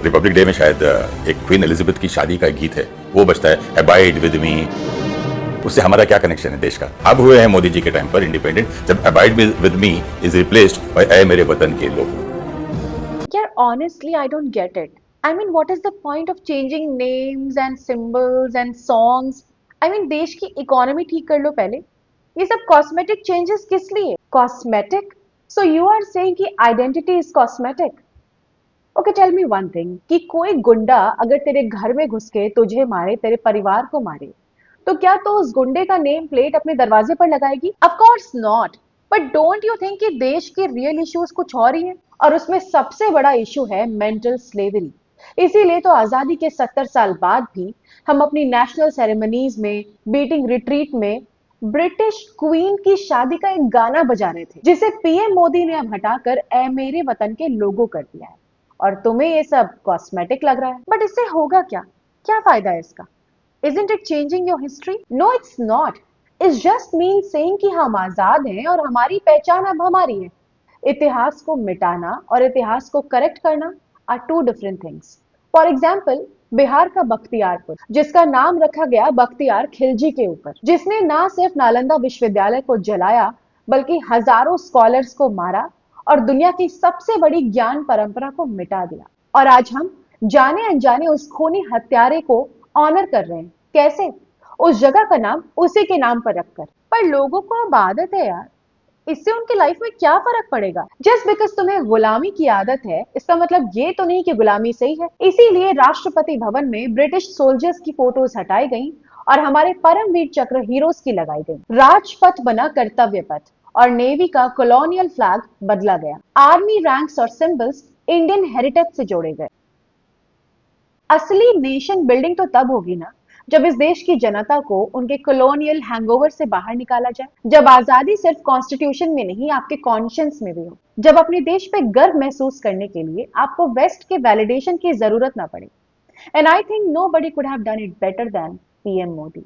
Republic day में शायद एक क्वीन एलिजाबेथ की शादी का गीत है, वो बजता है, अबाइड विद मी। उससे हमारा क्या कनेक्शन है देश का? अब हुए हैं मोदी जी के टाइम पर इंडिपेंडेंट, जब abide with me is replaced by ऐ मेरे वतन के लोग। Yeah, honestly, I don't get it. I mean, what is the point of changing names and symbols and songs? I mean, देश की इकोनॉमी ठीक कर लो पहले। ये सब कॉस्मेटिक चेंजेस किस लिए? Cosmetic? So you are saying कि identity is cosmetic? Okay, tell me one thing कि कोई गुंडा अगर तेरे घर में घुस के तुझे मारे, तेरे परिवार को मारे, तो क्या तो उस गुंडे का नेम प्लेट अपने दरवाजे पर लगाएगी? Of course not. But don't you think कि देश के रियल इश्यूज कुछ और ही है? और उसमें सबसे बड़ा इशू है मेंटल स्लेवरी। इसीलिए तो आजादी के 70 साल बाद भी हम अपनी नेशनल सेरेमनीज में, बीटिंग रिट्रीट में ब्रिटिश क्वीन की शादी का एक गाना बजा रहे थे, जिसे पीएम मोदी ने अब हटाकर ए मेरे वतन के लोगो कर दिया है। और तुम्हें ये सब कॉस्मेटिक लग रहा है, बट इससे होगा क्या? क्या फायदा है इसका? Isn't it changing your history? No, it's not. It just means saying कि हम आजाद हैं और हमारी पहचान अब हमारी है। इतिहास को मिटाना और इतिहास को करेक्ट करना are two different things. For example, Bihar का बख्तियारपुर, जिसका नाम रखा गया बख्तियार खिलजी के ऊपर, जिसने ना सिर्फ नालंदा विश्वविद्यालय को जलाया, बल्कि हजारों स्कॉलर्स को मारा और दुनिया की सबसे बड़ी ज्ञान परंपरा को मिटा दिया। और आज हम जाने अनजाने उस खूनी हत्यारे को ऑनर कर रहे हैं। कैसे? उस जगह का नाम उसी के नाम पर रखकर। पर लोगों को अब आदत है यार, इससे उनकी लाइफ में क्या फर्क पड़ेगा? जस्ट बिकॉज तुम्हें गुलामी की आदत है, इसका मतलब ये तो नहीं कि गुलामी सही है। इसीलिए राष्ट्रपति भवन में ब्रिटिश सोल्जर्स की फोटोज हटाई गई और हमारे परमवीर चक्र हीरोज की लगाई गई। राजपथ बना कर्तव्य पथ और नेवी का कॉलोनियल फ्लैग बदला गया। आर्मी रैंक्स और सिंबल्स इंडियन हेरिटेज से जोड़े गए। असली नेशन बिल्डिंग तो तब होगी ना, जब इस देश की जनता को उनके कॉलोनियल हैंगओवर से बाहर निकाला जाए, जब आजादी सिर्फ कॉन्स्टिट्यूशन में नहीं, आपके कॉन्शियंस में भी हो, जब अपने देश पे गर्व महसूस करने के लिए आपको वेस्ट के वैलिडेशन की जरूरत ना पड़े। And I think nobody could have done it better than PM Modi.